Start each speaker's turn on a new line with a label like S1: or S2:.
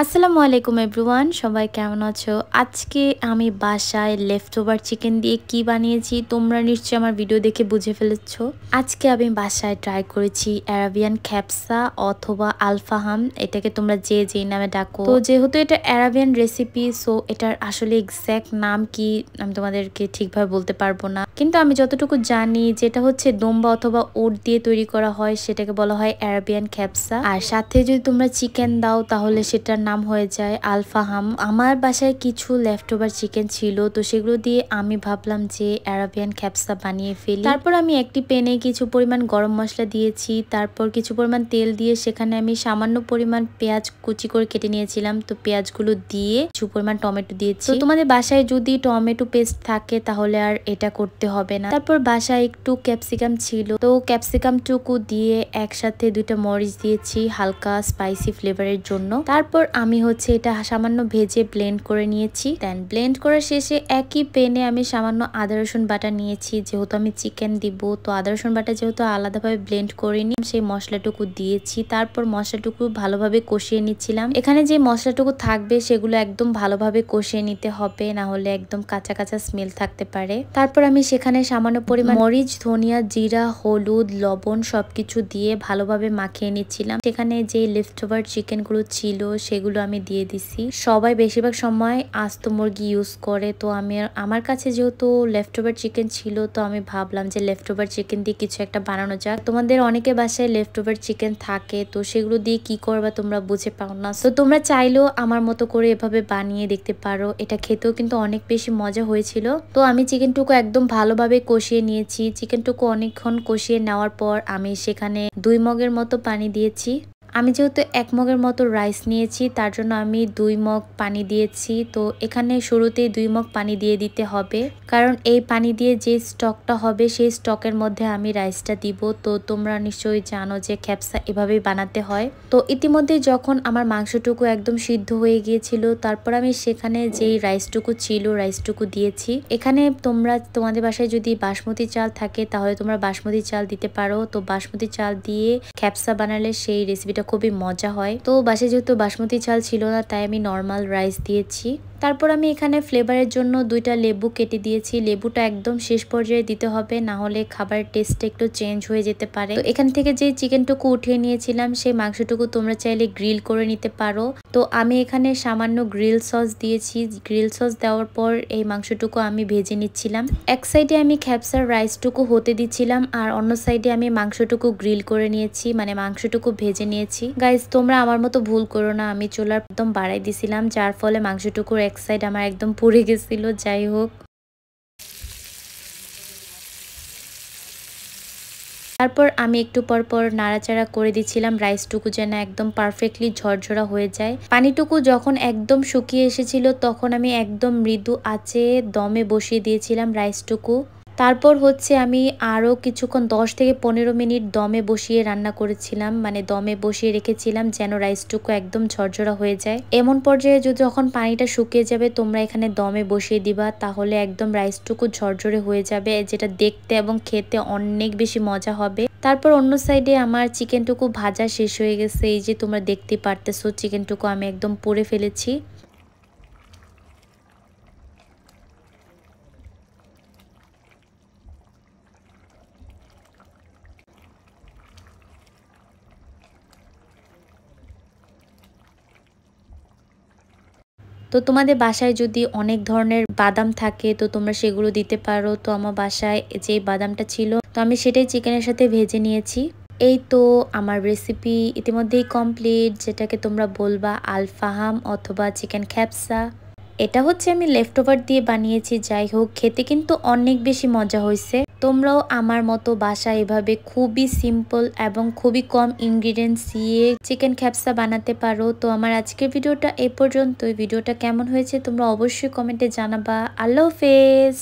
S1: আসসালামু আলাইকুম এভরিওয়ান, সবাই কেমন আছো? আজকে আমি বাসায় লেফটওভার চিকেন দিয়ে কি বানিয়েছি তোমরা নিশ্চয়ই আমার ভিডিও দেখে বুঝে ফেলেছো। আজকে আমি বাসায় ট্রাই করেছি অ্যারাবিয়ান খ্যাপসা অথবা আলফাহাম, এটাকে তোমরা যে যেই নামে ডাকো। তো যেহেতু এটা অ্যারাবিয়ান রেসিপি, সো এটার আসলে এক্স্যাক্ট নাম কি আমি তোমাদেরকে ঠিকভাবে বলতে পারবো না, কিন্তু আমি যতটুকু জানি যেটা হচ্ছে দোম্বা অথবা ওট দিয়ে তৈরি করা হয় সেটাকে বলা হয় অ্যারাবিয়ান খ্যাপসা। আর সাথে যদি তোমরা চিকেন দাও তাহলে সেটার নাম হয়ে যায় আলফাহাম। আমার বাসায় কিছু লেফটওভার চিকেন ছিল, তো সেগুলো দিয়ে আমি ভাবলাম যে অ্যারাবিয়ান খ্যাপসা বানিয়ে ফেলি। তারপর আমি একটি প্যানে কিছু পরিমাণ গরম মশলা দিয়েছি, তারপর কিছু পরিমাণ তেল দিয়ে সেখানে আমি সামান্য পরিমাণ পেঁয়াজ কুচি করে কেটে নিয়েছিলাম। তো পেঁয়াজগুলো দিয়ে কিছু পরিমাণ টমেটো দিয়েছি। তো তোমাদের বাসায় যদি টমেটো পেস্ট থাকে তাহলে আর এটা করতে হবে না। তারপর বাসায় একটু ক্যাপসিকাম ছিল, তো ক্যাপসিকাম টুকু দিয়ে একসাথে দুইটা মরিচ দিয়েছি হালকা স্পাইসি ফ্লেভারের জন্য। তারপর আমি হচ্ছে এটা সামান্য ভেজে ব্লেন্ড করে নিয়েছি। দেন ব্লেন্ড করার শেষে একই প্যানে আমি সামান্য আদা রসুন বাটা নিয়েছি, যেহেতু আমি চিকেন দিব তো আদা রসুন বাটা যেহেতু আলাদাভাবে ব্লেন্ড করিনি, সেই মশলাটুকু দিয়েছি। তারপর মশলাটুকু ভালোভাবে কষিয়ে নিচ্ছিলাম। এখানে যে মশলাটুকু থাকবে সেগুলো একদম ভালোভাবে কষিয়ে নিতে হবে, না হলে একদম কাঁচা কাঁচা স্মেল থাকতে পারে। তারপর আমি সেখানে সামান্য পরিমাণ মরিচ, ধনিয়া, জিরা, হলুদ, লবণ সবকিছু দিয়ে ভালোভাবে মাখিয়ে নিচ্ছিলাম। সেখানে যে লেফটওভার চিকেন গুলো ছিল সেগুলো আমি দিয়ে দিছি। সবাই বেশিরভাগ সময় আস্ত মুরগি ইউজ করে, তো আমার কাছে যেহেতু লেফটওভার চিকেন ছিল তো আমি ভাবলাম যে লেফটওভার চিকেন দিয়ে কিছু একটা বানানো যাক। তোমাদের অনেকে বাসায় লেফটওভার চিকেন থাকে, তো সেগুলো দিয়ে কি করবা তোমরা বুঝে পাও না, তো তোমরা চাইলেও আমার মতো করে এভাবে বানিয়ে দেখতে পারো। এটা খেতেও কিন্তু অনেক বেশি মজা হয়েছিল। তো আমি চিকেনটুকু একদম ভালোভাবে কষিয়ে নিয়েছি। চিকেনটুকু অনেকক্ষণ কষিয়ে নেওয়ার পর আমি সেখানে 2 মগের মতো পানি দিয়েছি। আমি যেহেতু 1 মগের মতো রাইস নিয়েছি তার জন্য আমি 2 মগ পানি দিয়েছি। তো এখানে শুরুতেই 2 মগ পানি দিয়ে দিতে হবে, কারণ এই পানি দিয়ে যে স্টকটা হবে সেই স্টকের মধ্যে আমি রাইসটা দিব। তো তোমরা নিশ্চয়ই জানো যে খ্যাপসা এভাবেই বানাতে হয়। তো ইতিমধ্যে যখন আমার মাংসটুকু একদম সিদ্ধ হয়ে গিয়েছিল, তারপর আমি সেখানে যেই রাইসটুকু ছিল রাইসটুকু দিয়েছি। এখানে তোমাদের বাসায় যদি বাসমতি চাল থাকে তাহলে তোমরা বাসমতি চাল দিতে পারো। তো বাসমতি চাল দিয়ে খ্যাপসা বানালে সেই রেসিপিটা খুবই মজা হয়। তো বাসায় যেহেতু বাসমতি চাল ছিল না তাই আমি নর্মাল রাইস দিয়েছি। তারপর আমি এখানে ফ্লেভারের জন্য 2টা লেবু কেটে দিয়েছি। লেবুটা একদম শেষ পর্যায়ে দিতে হবে, না হলে খাবারের টেস্টটা একটু চেঞ্জ হয়ে যেতে পারে। তো এখান থেকে যে চিকেনটুকু উঠিয়ে নিয়েছিলাম সেই মাংসটুকু তোমরা চাইলে গ্রিল করে নিতে পারো। তো আমি এখানে সামান্য গ্রিল সস দিয়েছি। গ্রিল সস দেওয়ার পর এই মাংসটুকু আমি ভেজে নিচ্ছিলাম। এক সাইডে আমি খ্যাপসার রাইসটুকু হতে দিচ্ছিলাম আর অন্য সাইডে আমি মাংসটুকু গ্রিল করে নিয়েছি, মানে মাংসটুকু ভেজে নিয়েছি। গাইস তোমরা আমার মতো ভুল করো না, আমি চুলার একদম বাড়াই দিছিলাম যার ফলে মাংসটুকুর এক সাইড আমার একদম পুড়ে গেছিল। যাই হোক, তারপর আমি একটু পর পর নাড়াচাড়া করে দিচ্ছিলাম রাইসটুকু যেন একদম পারফেক্টলি ঝরঝরা হয়ে যায়। পানিটুকু যখন একদম শুকিয়ে এসেছিল তখন আমি একদম মৃদু আঁচে দমে বসিয়ে দিয়েছিলাম রাইসটুকু। তারপর হচ্ছে আমি আরও কিছুক্ষণ 10 থেকে 15 মিনিট দমে বসিয়ে রান্না করেছিলাম, মানে দমে বসিয়ে রেখেছিলাম যেন রাইসটুকু একদম ঝরঝরা হয়ে যায়। এমন পর্যায়ে যখন পানিটা শুকিয়ে যাবে তোমরা এখানে দমে বসিয়ে দিবা, তাহলে একদম রাইসটুকু ঝরঝরে হয়ে যাবে, যেটা দেখতে এবং খেতে অনেক বেশি মজা হবে। তারপর অন্য সাইডে আমার চিকেনটুকু ভাজা শেষ হয়ে গেছে। এই যে তোমরা দেখতে পারতেছো চিকেনটুকু আমি একদম পুড়ে ফেলেছি। তো তোমাদের বাসায় যদি অনেক ধরনের বাদাম থাকে তো তোমরা সেগুলো দিতে পারো। তো আমার বাসায় যে বাদামটা ছিল তো আমি সেটাই চিকেনের সাথে ভেজে নিয়েছি। এই তো আমার রেসিপি ইতিমধ্যেই কমপ্লিট, যেটাকে তোমরা বলবা আলফাহাম অথবা চিকেন খ্যাপসা। এটা হচ্ছে আমি লেফটওভার দিয়ে বানিয়েছি। যাই হোক, খেতে কিন্তু অনেক বেশি মজা হয়েছে। তোমরাও আমার মতো বাসায় এভাবে খুবই সিম্পল এবং খুবই কম ইনগ্রিডিয়েন্টস দিয়ে চিকেন খ্যাপসা বানাতে পারো। তো আমার আজকের ভিডিওটা এ পর্যন্ত। ভিডিওটা কেমন হয়েছে তোমরা অবশ্যই কমেন্টে জানাবা। আল্লাহ হাফেজ।